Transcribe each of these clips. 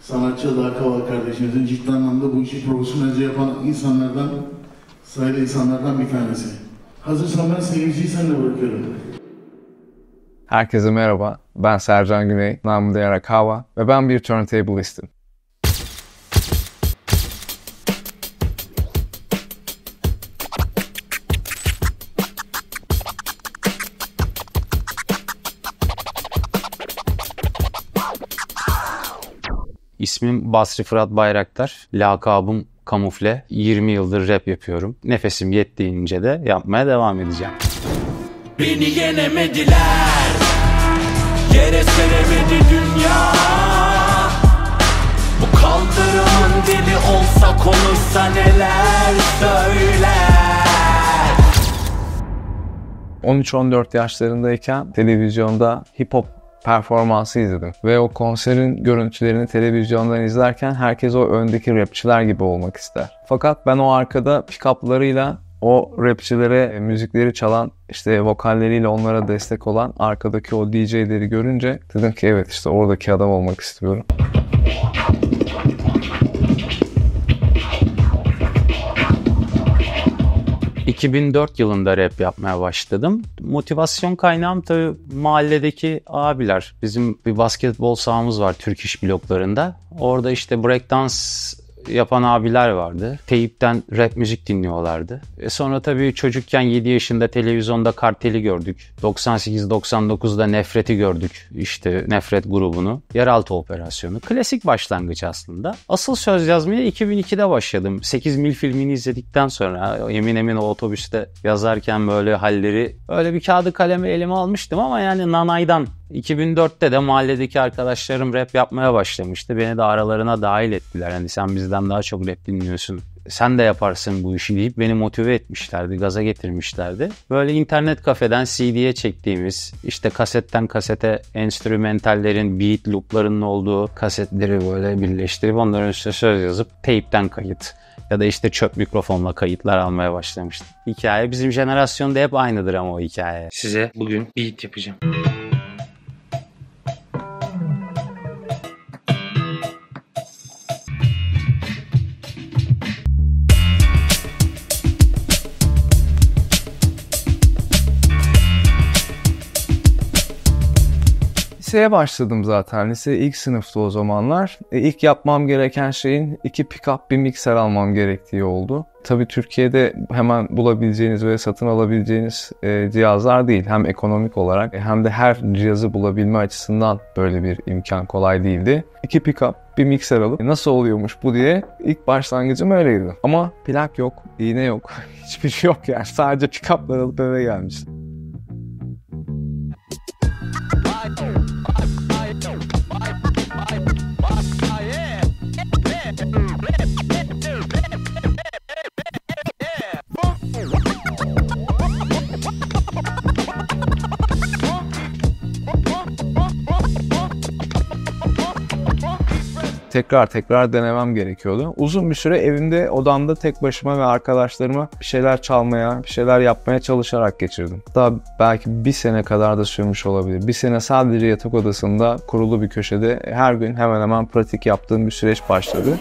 sanatçı Adı Akava kardeşimizin ciddi anlamda bu işi profesyonelce yapan insanlardan, sayılı insanlardan bir tanesi. Hazırsan ben seyirciyi seninle bırakıyorum. Herkese merhaba, ben Sercan Güney, namı diğer Akava ve ben bir turntablistim. İsmim Basri Fırat Bayraktar, lakabım Kamufle. 20 yıldır rap yapıyorum. Nefesim yettiğince de yapmaya devam edeceğim. Beni yenemediler, yere seremedi dünya. Bu kaldırımın dili olsa konuşsa neler söyler. 13-14 yaşlarındayken televizyonda hip hop performansı izledim. Ve o konserin görüntülerini televizyondan izlerken herkes o öndeki rapçiler gibi olmak ister. Fakat ben o arkada pick-up'larıyla o rapçilere müzikleri çalan, işte vokalleriyle onlara destek olan arkadaki o DJ'leri görünce dedim ki evet işte oradaki adam olmak istiyorum. ...2004 yılında rap yapmaya başladım. Motivasyon kaynağım tabii mahalledeki abiler. Bizim bir basketbol sahamız var Türk İş bloklarında. Orada işte breakdance yapan abiler vardı. Teyipten rap müzik dinliyorlardı. Sonra tabii çocukken 7 yaşında televizyonda Kartel'i gördük. 98-99'da Nefret'i gördük. İşte Nefret grubunu. Yeraltı operasyonu. Klasik başlangıç aslında. Asıl söz yazmaya 2002'de başladım. 8 Mil filmini izledikten sonra emin o otobüste yazarken böyle halleri öyle bir kağıdı kalemi elime almıştım ama yani nanaydan. 2004'te de mahalledeki arkadaşlarım rap yapmaya başlamıştı. Beni de aralarına dahil ettiler. Hani sen bizden daha çok rap dinliyorsun, sen de yaparsın bu işi deyip beni motive etmişlerdi, gaza getirmişlerdi. Böyle internet kafeden CD'ye çektiğimiz, işte kasetten kasete enstrümentallerin, beat looplarının olduğu kasetleri böyle birleştirip onların üstüne söz yazıp teypten kayıt ya da işte çöp mikrofonla kayıtlar almaya başlamıştım. Hikaye bizim jenerasyonda hep aynıdır ama o hikaye. Size bugün beat yapacağım. Liseye başladım zaten. Lise ilk sınıfta o zamanlar. İlk yapmam gereken şeyin 2 pick-up bir mikser almam gerektiği oldu. Tabii Türkiye'de hemen bulabileceğiniz ve satın alabileceğiniz cihazlar değil. Hem ekonomik olarak hem de her cihazı bulabilme açısından böyle bir imkan kolay değildi. 2 pick-up bir mikser alıp nasıl oluyormuş bu diye ilk başlangıcım öyleydi. Ama plak yok, iğne yok, hiçbir şey yok yani. Sadece pick-up'lar alıp eve gelmiştim. Tekrar denemem gerekiyordu. Uzun bir süre evimde, odamda tek başıma ve arkadaşlarıma bir şeyler çalmaya, bir şeyler yapmaya çalışarak geçirdim. Daha belki bir sene kadar da sürmüş olabilir. Bir sene sadece yatak odasında kurulu bir köşede her gün hemen hemen pratik yaptığım bir süreç başladı.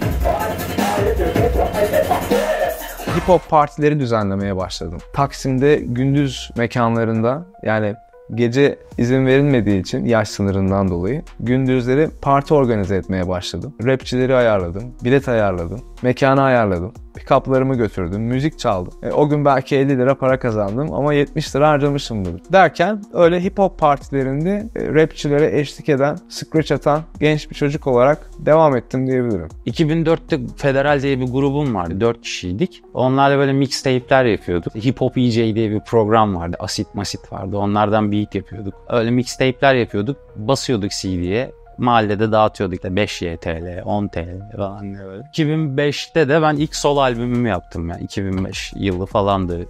Hip hop partileri düzenlemeye başladım. Taksim'de gündüz mekanlarında, yani gece izin verilmediği için yaş sınırından dolayı gündüzleri parti organize etmeye başladım. Rapçileri ayarladım, bilet ayarladım, mekanı ayarladım, pick-up'larımı götürdüm, müzik çaldım. O gün belki 50 lira para kazandım ama 70 lira harcamışımdır. Derken öyle hip hop partilerinde rapçilere eşlik eden, scratch atan genç bir çocuk olarak devam ettim diyebilirim. 2004'te Federal diye bir grubum vardı. 4 kişiydik. Onlarla böyle mixtape'ler yapıyorduk. Hip Hop EJ diye bir program vardı. Asit masit vardı. Onlardan beat yapıyorduk. Öyle mixtape'ler yapıyorduk. Basıyorduk CD'ye. Mahallede dağıtıyorduk işte 5 YTL, 10 TL falan böyle. 2005'te de ben ilk solo albümümü yaptım ya. 2005 yılı falandı.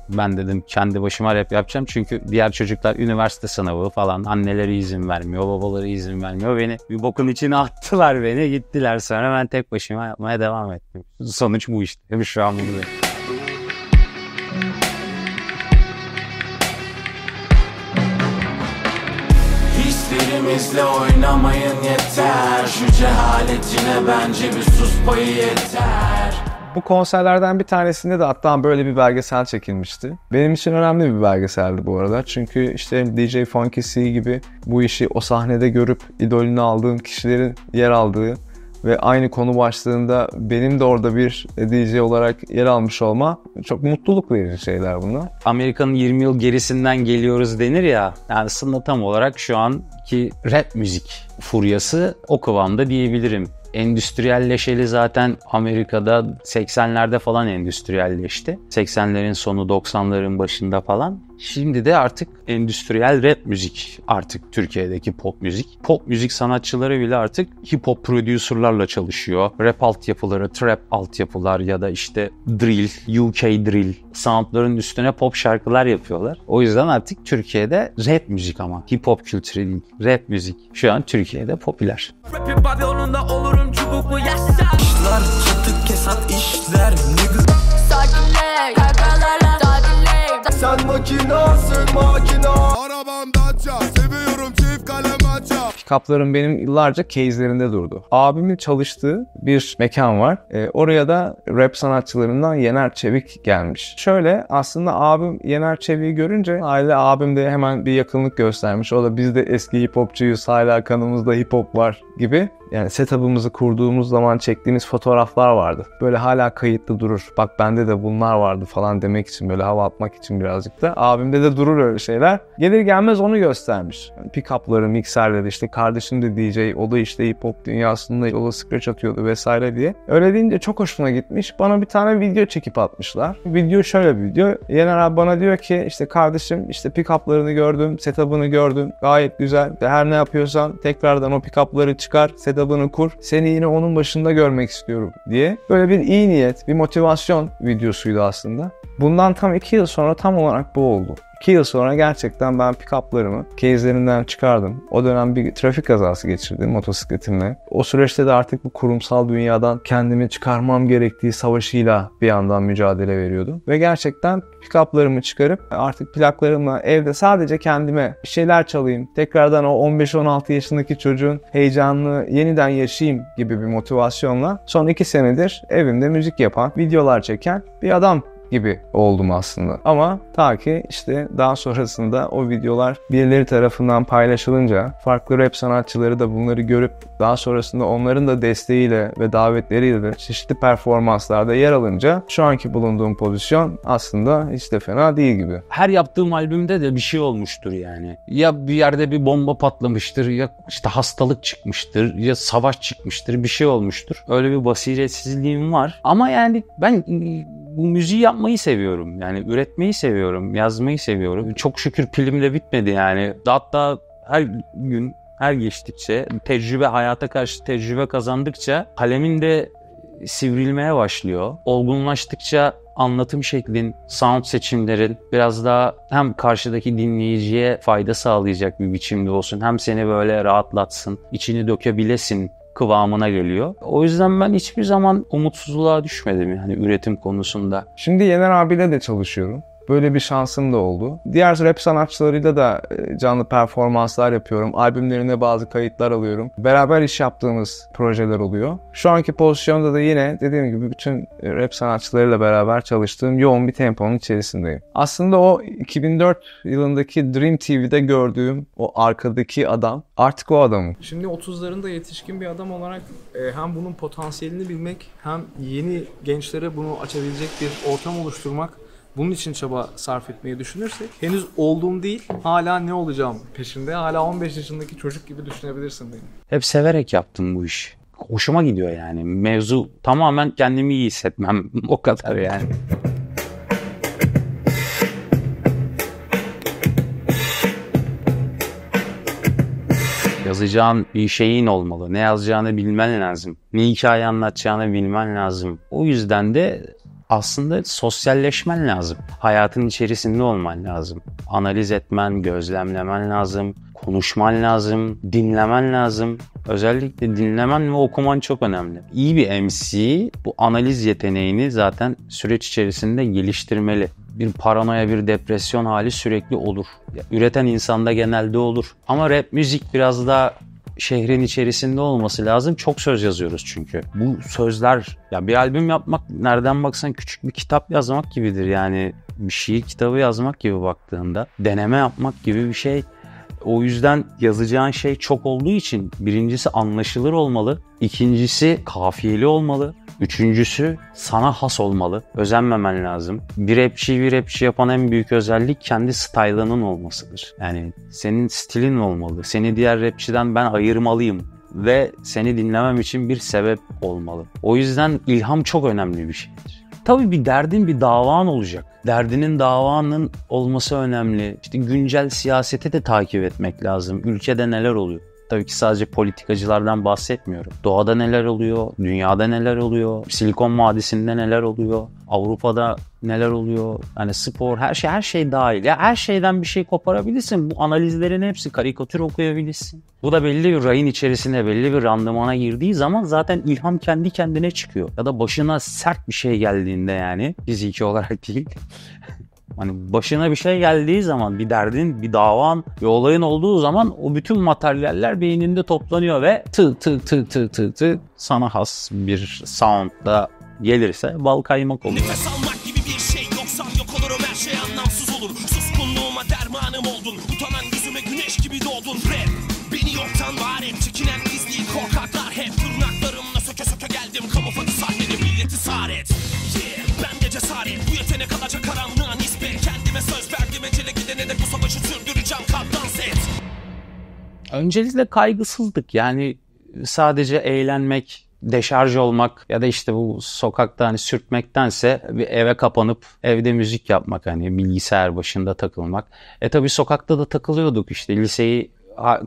Ben dedim kendi başıma rap yapacağım. Çünkü diğer çocuklar üniversite sınavı falan, anneleri izin vermiyor, babaları izin vermiyor. Beni bir bokun içine attılar, beni gittiler, sonra ben tek başıma yapmaya devam ettim. Sonuç bu işte. Şu an buradayım. Hislerim kalbimizle oynamayın yeter. Şu cehaletine bence bir sus payı yeter. Bu konserlerden bir tanesinde de hatta böyle bir belgesel çekilmişti. Benim için önemli bir belgeseldi bu arada. Çünkü işte DJ Funky C gibi bu işi o sahnede görüp idolünü aldığım kişilerin yer aldığı ve aynı konu başlığında benim de orada bir DJ olarak yer almış olma çok mutluluk verici şeyler bunlar. Amerika'nın 20 yıl gerisinden geliyoruz denir ya. Yani aslında tam olarak şu anki rap müzik furyası o kıvamda diyebilirim. Endüstriyelleşeli zaten Amerika'da 80'lerde falan endüstriyelleşti. 80'lerin sonu 90'ların başında falan. Şimdi de artık endüstriyel rap müzik artık Türkiye'deki pop müzik. Pop müzik sanatçıları bile artık hip hop prodüserlarla çalışıyor. Rap altyapıları, trap altyapılar ya da işte drill, UK drill soundların üstüne pop şarkılar yapıyorlar. O yüzden artık Türkiye'de rap müzik ama hip hop kültürü değil, rap müzik şu an Türkiye'de popüler. Rap'in Babilon'unda olurum çubuklu yaşa. İşler çatık kesat işler nigga. Sakinleş, kakalarla sakinleş. Sen makinasın makina. Arabam Dacia, seviyorum çift kalem aça. Pick-up'larım benim yıllarca case'lerinde durdu. Abimin çalıştığı bir mekan var. Oraya da rap sanatçılarından Yener Çevik gelmiş. Şöyle aslında abim Yener Çevik'i görünce aile abim de hemen bir yakınlık göstermiş. O da biz de eski hip hopçuyuz, hala kanımızda hip hop var gibi. Yani setup'ımızı kurduğumuz zaman çektiğimiz fotoğraflar vardı. Böyle hala kayıtlı durur. Bak bende de bunlar vardı falan demek için, böyle hava atmak için birazcık da. Abimde de durur öyle şeyler. Gelir gelmez onu göstermiş. Yani pick-up'ları, mikserleri, işte kardeşim de DJ, o da işte hip hop dünyasında yola scratch atıyordu vesaire diye. Öyle deyince çok hoşuna gitmiş. Bana bir tane video çekip atmışlar. Video şöyle bir video. Yener abi bana diyor ki işte kardeşim işte pick-up'larını gördüm, setup'ını gördüm. Gayet güzel. Her ne yapıyorsan tekrardan o pick-up'ları çıkar, setup'ını kur. Seni yine onun başında görmek istiyorum diye. Böyle bir iyi niyet, bir motivasyon videosuydu aslında. Bundan tam 2 yıl sonra tam olarak bu oldu. 2 yıl sonra gerçekten ben pick-up'larımı case'lerinden çıkardım. O dönem bir trafik kazası geçirdim motosikletimle. O süreçte de artık bu kurumsal dünyadan kendimi çıkarmam gerektiği savaşıyla bir yandan mücadele veriyordum. Ve gerçekten pick-up'larımı çıkarıp artık plaklarımla evde sadece kendime bir şeyler çalayım. Tekrardan o 15-16 yaşındaki çocuğun heyecanını yeniden yaşayayım gibi bir motivasyonla son 2 senedir evimde müzik yapan, videolar çeken bir adam gibi oldum aslında. Ama ta ki işte daha sonrasında o videolar birileri tarafından paylaşılınca, farklı rap sanatçıları da bunları görüp daha sonrasında onların da desteğiyle ve davetleriyle de çeşitli performanslarda yer alınca şu anki bulunduğum pozisyon aslında hiç de fena değil gibi. Her yaptığım albümde de bir şey olmuştur yani. Ya bir yerde bir bomba patlamıştır, ya işte hastalık çıkmıştır, ya savaş çıkmıştır, bir şey olmuştur. Öyle bir basiretsizliğim var. Ama yani ben bu müziği yapmayı seviyorum. Yani üretmeyi seviyorum, yazmayı seviyorum. Çok şükür pilim de bitmedi yani. Hatta her gün, her geçtikçe, hayata karşı tecrübe kazandıkça kalemin de sivrilmeye başlıyor. Olgunlaştıkça anlatım şeklin, sound seçimlerin biraz daha hem karşıdaki dinleyiciye fayda sağlayacak bir biçimde olsun, hem seni böyle rahatlatsın, içini dökebilesin kıvamına geliyor. O yüzden ben hiçbir zaman umutsuzluğa düşmedim yani üretim konusunda. Şimdi Yener abiyle de çalışıyorum. Böyle bir şansım da oldu. Diğer rap sanatçılarıyla da canlı performanslar yapıyorum. Albümlerine bazı kayıtlar alıyorum. Beraber iş yaptığımız projeler oluyor. Şu anki pozisyonda da yine dediğim gibi bütün rap sanatçılarıyla beraber çalıştığım yoğun bir temponun içerisindeyim. Aslında o 2004 yılındaki Dream TV'de gördüğüm o arkadaki adam artık o adamım. Şimdi 30'larında yetişkin bir adam olarak hem bunun potansiyelini bilmek hem yeni gençlere bunu açabilecek bir ortam oluşturmak, bunun için çaba sarf etmeyi düşünürsek henüz olduğum değil, hala ne olacağım peşinde, hala 15 yaşındaki çocuk gibi düşünebilirsin beni. Hep severek yaptım bu işi. Hoşuma gidiyor yani. Mevzu tamamen kendimi iyi hissetmem. O kadar yani. Yazacağın bir şeyin olmalı. Ne yazacağını bilmen lazım. Ne hikaye anlatacağını bilmen lazım. O yüzden de aslında sosyalleşmen lazım. Hayatın içerisinde olman lazım. Analiz etmen, gözlemlemen lazım, konuşman lazım, dinlemen lazım. Özellikle dinlemen ve okuman çok önemli. İyi bir MC bu analiz yeteneğini zaten süreç içerisinde geliştirmeli. Bir paranoya, bir depresyon hali sürekli olur. Üreten insanda genelde olur. Ama rap müzik biraz daha şehrin içerisinde olması lazım. Çok söz yazıyoruz çünkü. Bu sözler, ya bir albüm yapmak nereden baksan küçük bir kitap yazmak gibidir. Yani bir şiir kitabı yazmak gibi baktığında. Deneme yapmak gibi bir şey. O yüzden yazacağın şey çok olduğu için birincisi anlaşılır olmalı. İkincisi kafiyeli olmalı. Üçüncüsü sana has olmalı. Özenmemen lazım. Bir rapçi yapan en büyük özellik kendi style'ının olmasıdır. Yani senin stilin olmalı. Seni diğer rapçiden ben ayırmalıyım. Ve seni dinlemem için bir sebep olmalı. O yüzden ilham çok önemli bir şeydir. Tabii bir derdin, bir davan olacak. Derdinin, davanın olması önemli. İşte güncel siyaseti de takip etmek lazım. Ülkede neler oluyor? Tabii ki sadece politikacılardan bahsetmiyorum. Doğada neler oluyor? Dünyada neler oluyor? Silikon Vadisi'nde neler oluyor? Avrupa'da neler oluyor? Hani spor, her şey dahil. Ya her şeyden bir şey koparabilirsin. Bu analizlerin hepsi, karikatür okuyabilirsin. Bu da belli bir rayın içerisine, belli bir randımana girdiği zaman zaten ilham kendi kendine çıkıyor. Ya da başına sert bir şey geldiğinde, yani fiziki olarak değil. Hani başına bir şey geldiği zaman, bir derdin, bir davan, bir olayın olduğu zaman o bütün materyaller beyninde toplanıyor ve tı sana has bir soundla gelirse bal kaymak olur. Nefes almak gibi bir şey, yoksan yok olurum, her şey anlamsız olur. Suskunluğuma dermanım oldun, utanan yüzüme güneş gibi doğdun. Rap beni yoktan var et, çekinen gizli korkaklar hep. Tırnaklarımla söke söke geldim, kamufladı sahnede milleti saret. Yeah, ben de cesaret, bu yetenek alacak karanlığa nispet. Kendime söz verdim, ecele gidene de bu savaşı sürdüreceğim, katlan set. Öncelikle kaygısızlık, yani sadece eğlenmek, deşarj olmak ya da işte bu sokakta hani sürtmektense bir eve kapanıp evde müzik yapmak, hani bilgisayar başında takılmak. Tabii sokakta da takılıyorduk işte. Liseyi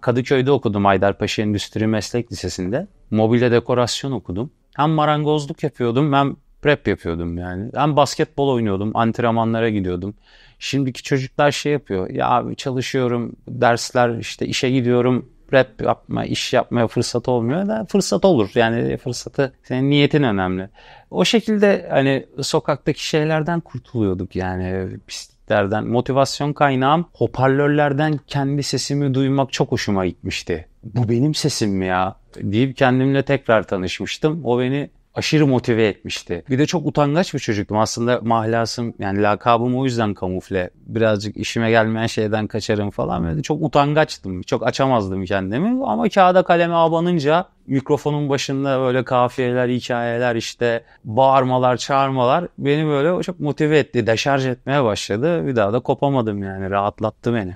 Kadıköy'de okudum, Haydarpaşa Endüstri Meslek Lisesi'nde. Mobilya dekorasyon okudum. Hem marangozluk yapıyordum hem rap yapıyordum yani. Hem basketbol oynuyordum, antrenmanlara gidiyordum. Şimdiki çocuklar şey yapıyor. Ya abi çalışıyorum, dersler, işte işe gidiyorum. Rap yapma, iş yapmaya fırsat olmuyor da fırsat olur. Yani fırsatı, senin niyetin önemli. O şekilde hani sokaktaki şeylerden kurtuluyorduk yani, pisliklerden. Motivasyon kaynağım hoparlörlerden kendi sesimi duymak çok hoşuma gitmişti. Bu benim sesim mi ya deyip kendimle tekrar tanışmıştım. O beni aşırı motive etmişti. Bir de çok utangaç bir çocuktum. Aslında mahlasım, yani lakabım o yüzden kamufle. Birazcık işime gelmeyen şeyden kaçarım falan. Böyle çok utangaçtım. Çok açamazdım kendimi. Ama kağıda kaleme abanınca mikrofonun başında böyle kafiyeler, hikayeler, işte bağırmalar, çağırmalar beni böyle çok motive etti. Deşarj etmeye başladı. Bir daha da kopamadım yani. Rahatlattı beni.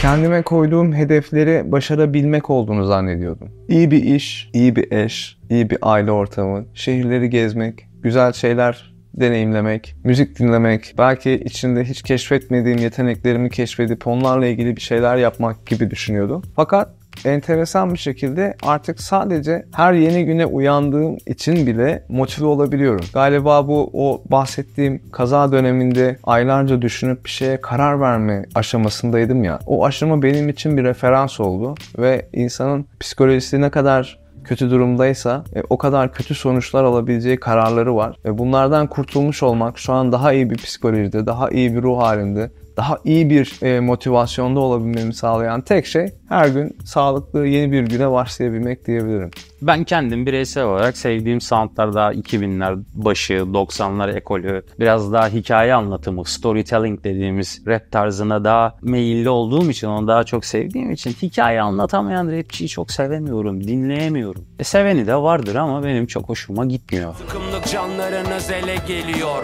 Kendime koyduğum hedefleri başarabilmek olduğunu zannediyordum. İyi bir iş, iyi bir eş, iyi bir aile ortamı, şehirleri gezmek, güzel şeyler deneyimlemek, müzik dinlemek, belki içinde hiç keşfetmediğim yeteneklerimi keşfedip onlarla ilgili bir şeyler yapmak gibi düşünüyordum. Fakat enteresan bir şekilde artık sadece her yeni güne uyandığım için bile motive olabiliyorum. Galiba bu o bahsettiğim kaza döneminde aylarca düşünüp bir şeye karar verme aşamasındaydım ya. O aşama benim için bir referans oldu ve insanın psikolojisi ne kadar kötü durumdaysa o kadar kötü sonuçlar alabileceği kararları var. Bunlardan kurtulmuş olmak, şu an daha iyi bir psikolojide, daha iyi bir ruh halinde, daha iyi bir motivasyonda olabilmemi sağlayan tek şey her gün sağlıklı yeni bir güne başlayabilmek diyebilirim. Ben kendim bireysel olarak sevdiğim soundlar daha 2000'ler başı, 90'lar ekolü, biraz daha hikaye anlatımı, storytelling dediğimiz rap tarzına daha meyilli olduğum için, onu daha çok sevdiğim için hikaye anlatamayan rapçiyi çok sevemiyorum, dinleyemiyorum. Seveni de vardır ama benim çok hoşuma gitmiyor. Sıkımlık canlarınız ele geliyor.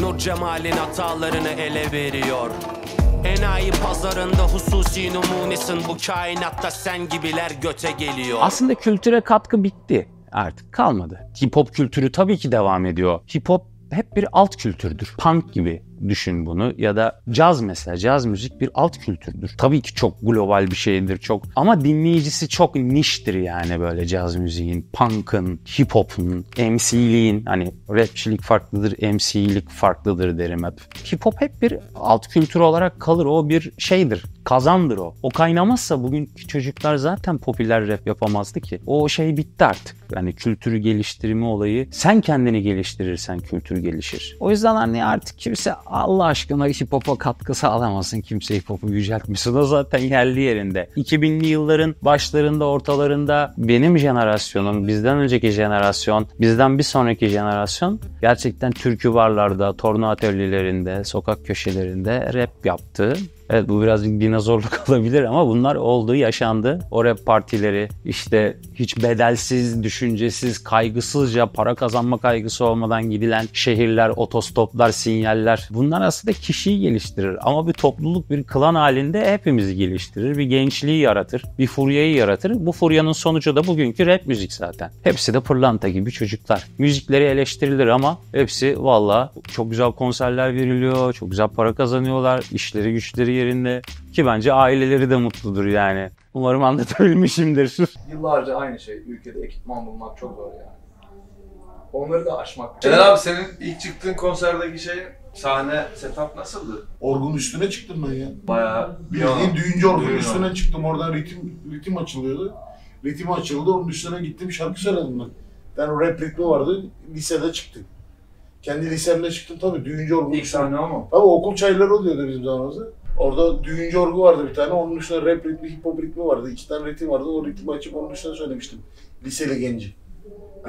Nur Cemal'in hatalarını ele veriyor. Enayi pazarında hususi numunesin, bu kainatta sen gibiler göte geliyor. Aslında kültüre katkı bitti. Artık kalmadı. Hip hop kültürü tabii ki devam ediyor. Hip hop hep bir alt kültürdür. Punk gibi düşün bunu, ya da caz mesela. Caz müzik bir alt kültürdür. Tabii ki çok global bir şeydir çok, ama dinleyicisi çok niştir yani, böyle caz müziğin, punk'ın, hip hop'un, MC'liğin, hani rapçilik farklıdır, MC'lik farklıdır derim hep. Hip hop hep bir alt kültür olarak kalır. O bir şeydir. Kazandır o. O kaynamazsa bugünkü çocuklar zaten popüler rap yapamazdı ki. O şey bitti artık. Yani kültürü geliştirme olayı, sen kendini geliştirirsen kültür gelişir. O yüzden hani artık kimse Allah aşkına hip hop'a katkı sağlamasın. Kimse hip hop'u yüceltmesin. O zaten yerli yerinde. 2000'li yılların başlarında, ortalarında benim jenerasyonum, bizden önceki jenerasyon, bizden bir sonraki jenerasyon gerçekten türkü barlarda, torna atölyelerinde, sokak köşelerinde rap yaptı. Evet, bu birazcık dinozorluk olabilir ama bunlar oldu, yaşandı. O rap partileri, işte hiç bedelsiz, düşüncesiz, kaygısızca, para kazanma kaygısı olmadan gidilen şehirler, otostoplar, sinyaller. Bunlar aslında kişiyi geliştirir ama bir topluluk, bir klan halinde hepimizi geliştirir. Bir gençliği yaratır, bir furyayı yaratır. Bu furyanın sonucu da bugünkü rap müzik zaten. Hepsi de pırlanta gibi çocuklar. Müzikleri eleştirilir ama hepsi valla çok güzel konserler veriliyor, çok güzel para kazanıyorlar, işleri güçleri yerinde, ki bence aileleri de mutludur yani. Umarım anlatabilmişimdir. Yıllarca aynı şey. Ülkede ekipman bulmak çok zor yani. Onları da aşmak. Caner abi, senin ilk çıktığın konserdeki sahne setup nasıldı? Orgun üstüne çıktım ben ya. Bayağı Bildiğin düğüncü orgun Düğün üstüne orgun. çıktım. Oradan ritim açılıyordu. Ritim açıldı. Onun üstüne gittim, şarkı söyledim ben. Ben rap ritmi vardı. Lisede çıktım. Kendi lisemde çıktım tabii. Düğüncü orgun. İlk sahne o mu? Tabii okul çayları oluyordu bizim zamanımızda. Orada düğüncü orgu vardı bir tane. Onun üstüne rap ritmi, hip hop ritmi vardı. 2 tane ritim vardı. O ritmi açıp onun üstüne söylemiştim. Liseli genci.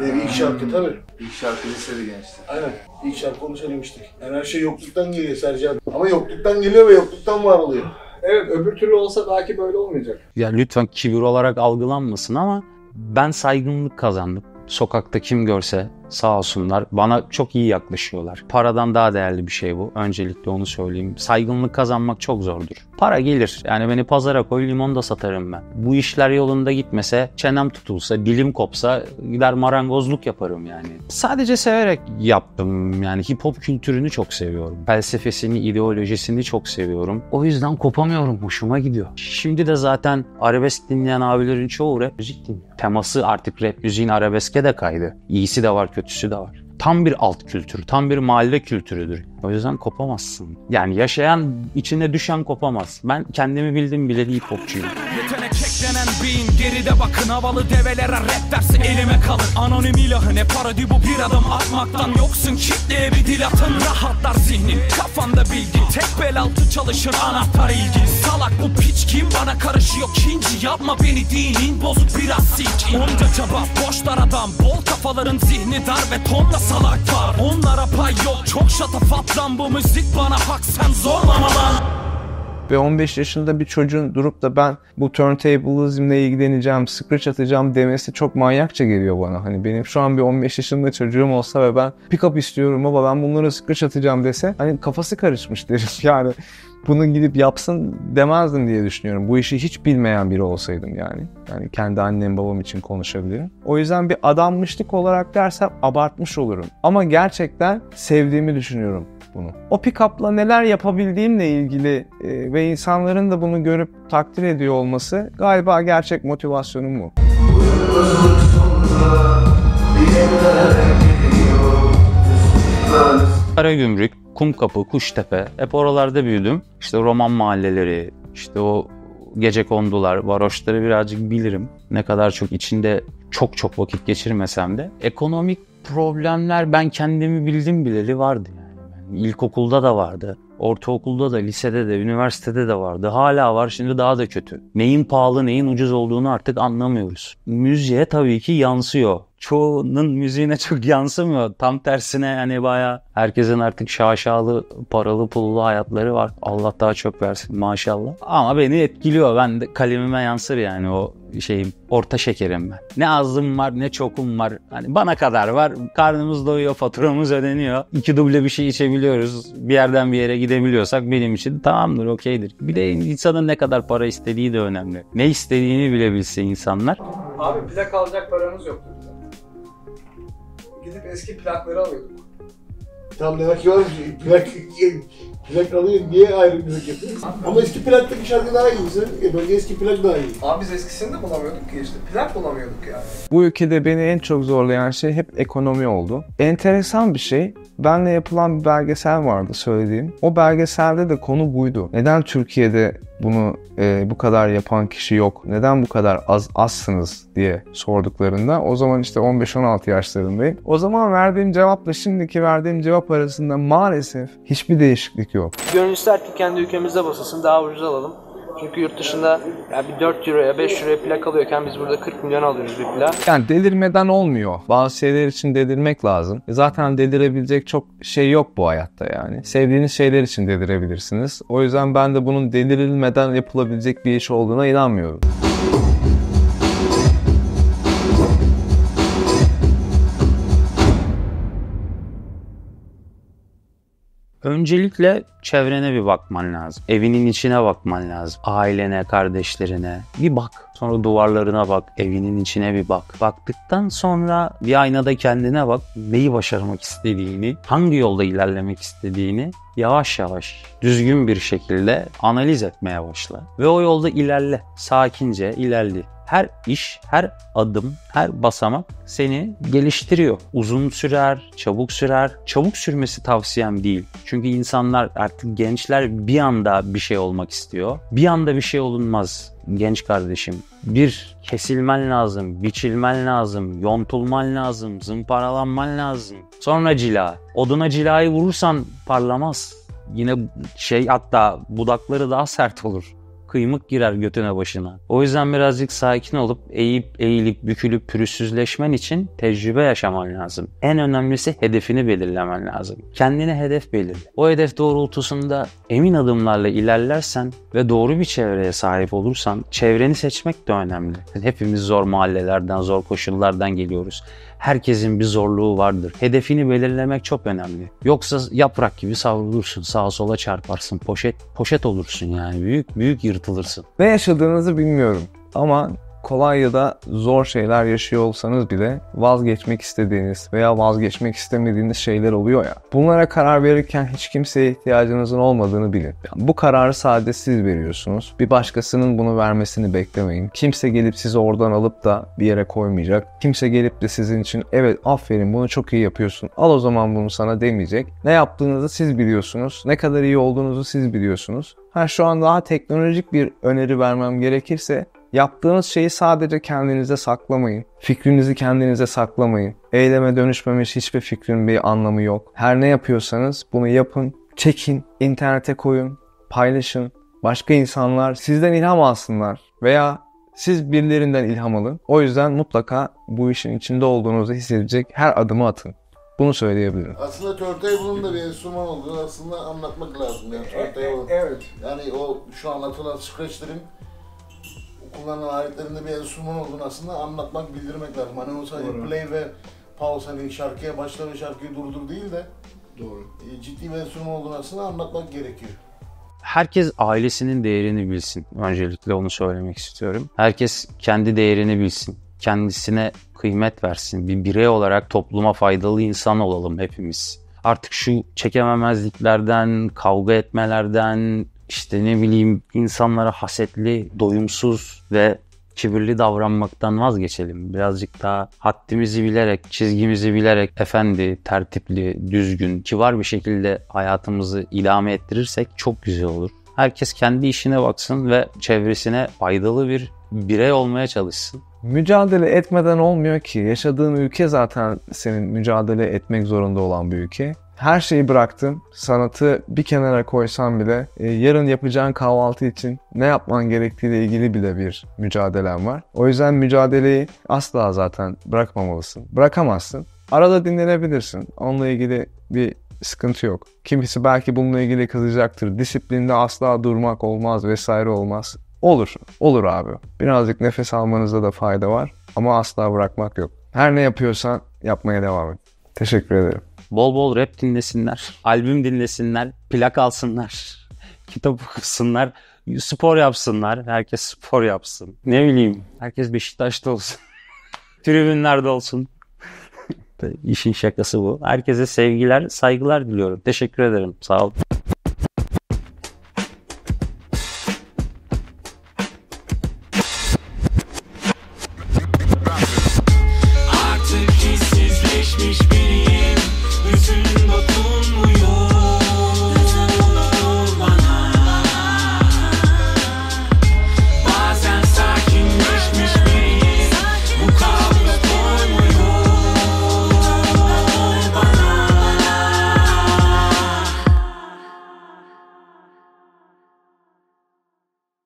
Benim ilk şarkı tabii. İlk şarkı liseli gençti. Aynen. İlk şarkı onu söylemiştik. Yani her şey yokluktan geliyor Sercan. Ama yokluktan geliyor ve yokluktan var oluyor. Evet, öbür türlü olsa belki böyle olmayacak. Ya lütfen kibir olarak algılanmasın ama ben saygınlık kazandım. Sokakta kim görse sağ olsunlar bana çok iyi yaklaşıyorlar. Paradan daha değerli bir şey bu. Öncelikle onu söyleyeyim. Saygınlık kazanmak çok zordur. Para gelir. Yani beni pazara koy, limon da satarım ben. Bu işler yolunda gitmese, çenem tutulsa, dilim kopsa gider marangozluk yaparım yani. Sadece severek yaptım. Yani hip hop kültürünü çok seviyorum. Felsefesini, ideolojisini çok seviyorum. O yüzden kopamıyorum. Hoşuma gidiyor. Şimdi de zaten arabesk dinleyen abilerin çoğu rap müzik dinliyor. Teması artık rap müziğin arabeske de kaydı. İyisi de var, kötüsü de var. Tam bir alt kültür, tam bir mahalle kültürüdür. O yüzden kopamazsın. Yani yaşayan, içine düşen kopamaz. Ben kendimi bildim bileli hip hopçuyum. Yetenek eklenen beyin, geride bakın havalı develere rap dersi elime kalır. Anonim ilahı ne parodi bu, bir adım atmaktan yoksun, kitleye bir dil atın. Rahatlar zihnin, kafanda bilgi, tek bel altı çalışır anahtar ilgi. Salak bu piç kim, bana karışıyor kinci, yapma beni dinin bozuk biraz silkin. Onca çaba boşlar adam, bol kafaların zihni dar ve tonla salak var. Onlara pay yok, çok şatafat lan bu müzik bana hak, sen zorlama lan. Ve 15 yaşında bir çocuğun durup da ben bu turntablismle ilgileneceğim, scratch atacağım demesi çok manyakça geliyor bana. Hani benim şu an bir 15 yaşında çocuğum olsa ve ben pick-up istiyorum baba ben bunları scratch atacağım dese hani kafası karışmış derim. Yani bunu gidip yapsın demezdim diye düşünüyorum. Bu işi hiç bilmeyen biri olsaydım yani. Yani kendi annem babam için konuşabilirim. O yüzden bir adanmışlık olarak dersem abartmış olurum. Ama gerçekten sevdiğimi düşünüyorum bunu. O pick-up'la neler yapabildiğimle ilgili ve insanların da bunu görüp takdir ediyor olması galiba gerçek motivasyonum bu. Karagümrük, Kumkapı, Kuştepe, hep oralarda büyüdüm. İşte roman mahalleleri, işte o gecekondular, varoşları birazcık bilirim. Ne kadar çok içinde çok vakit geçirmesem de. Ekonomik problemler ben kendimi bildim bileli vardı yani. İlkokulda da vardı, Ortaokulda da, lisede de, üniversitede de vardı. Hala var, şimdi daha da kötü. Neyin pahalı, neyin ucuz olduğunu artık anlamıyoruz. Müziğe tabii ki yansıyor. Çoğunun müziğine çok yansımıyor. Tam tersine hani bayağı herkesin artık şaşalı, paralı, pullu hayatları var. Allah daha çok versin maşallah. Ama beni etkiliyor. Ben de kalemime yansır yani o şeyim. Orta şekerim ben. Ne azım var ne çokum var. Hani bana kadar var. Karnımız doyuyor, faturamız ödeniyor. 2 duble bir şey içebiliyoruz. Bir yerden bir yere gidebiliyorsak benim için tamamdır, okeydir. Bir de insanın ne kadar para istediği de önemli. Ne istediğini bile bilse insanlar. Abi plak alacak paramız yoktu bizim. Gidip eski plakları alıyorduk. Tam demek ki var plak alıyor, niye ayrı müzik yapıyorsun? Ama eski plaktaki şarkı daha iyiyse, bence eski plak daha iyi. Abi biz eskisini de bulamıyorduk ki işte. Plak bulamıyorduk yani. Bu ülkede beni en çok zorlayan şey hep ekonomi oldu. Enteresan bir şey, benle yapılan bir belgesel vardı söylediğim. O belgeselde de konu buydu. Neden Türkiye'de bunu bu kadar yapan kişi yok? Neden bu kadar azsınız diye sorduklarında, o zaman işte 15-16 yaşlarındayım. O zaman verdiğim cevapla şimdiki verdiğim cevap arasında maalesef hiçbir değişiklik yok. Gönül ister ki kendi ülkemizde basılsın, daha ucuz alalım. Çünkü yurt dışında yani bir 4 euroya 5 euroya plak alıyorken biz burada 40 milyon alıyoruz bir plak. Yani delirmeden olmuyor. Bazı şeyler için delirmek lazım. Zaten delirebilecek çok şey yok bu hayatta yani. Sevdiğiniz şeyler için delirebilirsiniz. O yüzden ben de bunun delirilmeden yapılabilecek bir iş olduğuna inanmıyorum. Öncelikle çevrene bir bakman lazım. Evinin içine bakman lazım. Ailene, kardeşlerine bir bak. Sonra duvarlarına bak, evinin içine bir bak. Baktıktan sonra bir aynada kendine bak. Neyi başarmak istediğini, hangi yolda ilerlemek istediğini yavaş yavaş, düzgün bir şekilde analiz etmeye başla. Ve o yolda ilerle. Sakince ilerle. Her iş, her adım, her basamak seni geliştiriyor. Uzun sürer, çabuk sürer. Çabuk sürmesi tavsiyem değil. Çünkü insanlar, artık gençler bir anda bir şey olmak istiyor. Bir anda bir şey olunmaz genç kardeşim. Bir, kesilmen lazım, biçilmen lazım, yontulman lazım, zımparalanman lazım. Sonra cila. Oduna cilayı vurursan parlamaz. Yine hatta budakları daha sert olur. Kıymık girer götüne başına. O yüzden birazcık sakin olup eğilip bükülüp pürüzsüzleşmen için tecrübe yaşaman lazım. En önemlisi hedefini belirlemen lazım. Kendine hedef belirle. O hedef doğrultusunda emin adımlarla ilerlersen ve doğru bir çevreye sahip olursan, çevreni seçmek de önemli. Hepimiz zor mahallelerden, zor koşullardan geliyoruz. Herkesin bir zorluğu vardır. Hedefini belirlemek çok önemli. Yoksa yaprak gibi savrulursun, sağa sola çarparsın, poşet olursun yani. Büyük yırtılırsın. Ne yaşadığınızı bilmiyorum ama kolay ya da zor şeyler yaşıyor olsanız bile vazgeçmek istediğiniz veya vazgeçmek istemediğiniz şeyler oluyor ya. Bunlara karar verirken hiç kimseye ihtiyacınızın olmadığını bilin. Yani bu kararı sadece siz veriyorsunuz. Bir başkasının bunu vermesini beklemeyin. Kimse gelip sizi oradan alıp da bir yere koymayacak. Kimse gelip de sizin için evet aferin bunu çok iyi yapıyorsun, al o zaman bunu sana demeyecek. Ne yaptığınızı siz biliyorsunuz. Ne kadar iyi olduğunuzu siz biliyorsunuz. Şu an daha teknolojik bir öneri vermem gerekirse, yaptığınız şeyi sadece kendinize saklamayın. Fikrinizi kendinize saklamayın. Eyleme dönüşmemiş hiçbir fikrin bir anlamı yok. Her ne yapıyorsanız bunu yapın, çekin, internete koyun, paylaşın. Başka insanlar sizden ilham alsınlar veya siz birilerinden ilham alın. O yüzden mutlaka bu işin içinde olduğunuzu hissedecek her adımı atın. Bunu söyleyebilirim. Aslında turntable'ın da bir enstrüman olduğunu aslında anlatmak lazım yani turntable. Evet. Yani o şu anlatılan scratch'lerin kullanılan aletlerinde bir enstrüman olduğunu aslında anlatmak, bildirmek lazım. Hani o sadece play ve pause, hani şarkıya başla ve şarkıyı durdur değil de doğru. Ciddi bir enstrüman olduğunu aslında anlatmak gerekiyor. Herkes ailesinin değerini bilsin. Öncelikle onu söylemek istiyorum. Herkes kendi değerini bilsin. Kendisine kıymet versin. Bir birey olarak topluma faydalı insan olalım hepimiz. Artık şu çekememezliklerden, kavga etmelerden, insanlara hasetli, doyumsuz ve kibirli davranmaktan vazgeçelim. Birazcık daha haddimizi bilerek, çizgimizi bilerek efendi, tertipli, düzgün, kibar bir şekilde hayatımızı idame ettirirsek çok güzel olur. Herkes kendi işine baksın ve çevresine faydalı bir birey olmaya çalışsın. Mücadele etmeden olmuyor ki. Yaşadığın ülke zaten senin mücadele etmek zorunda olan bir ülke. her şeyi bıraktın. Sanatı bir kenara koysan bile yarın yapacağın kahvaltı için ne yapman gerektiğiyle ilgili bile bir mücadelen var. O yüzden mücadeleyi asla zaten bırakmamalısın. Bırakamazsın. Arada dinlenebilirsin. Onunla ilgili bir sıkıntı yok. Kimisi belki bununla ilgili kızacaktır. Disiplinde asla durmak olmaz vesaire olmaz. Olur. Olur abi. Birazcık nefes almanızda da fayda var. Ama asla bırakmak yok. Her ne yapıyorsan yapmaya devam et. Teşekkür ederim. Bol bol rap dinlesinler, albüm dinlesinler, plak alsınlar, kitap okusunlar, spor yapsınlar. Herkes spor yapsın. Ne bileyim, herkes Beşiktaş'ta olsun. Tribünlerde olsun. İşin şakası bu. Herkese sevgiler, saygılar diliyorum. Teşekkür ederim. Sağ olun.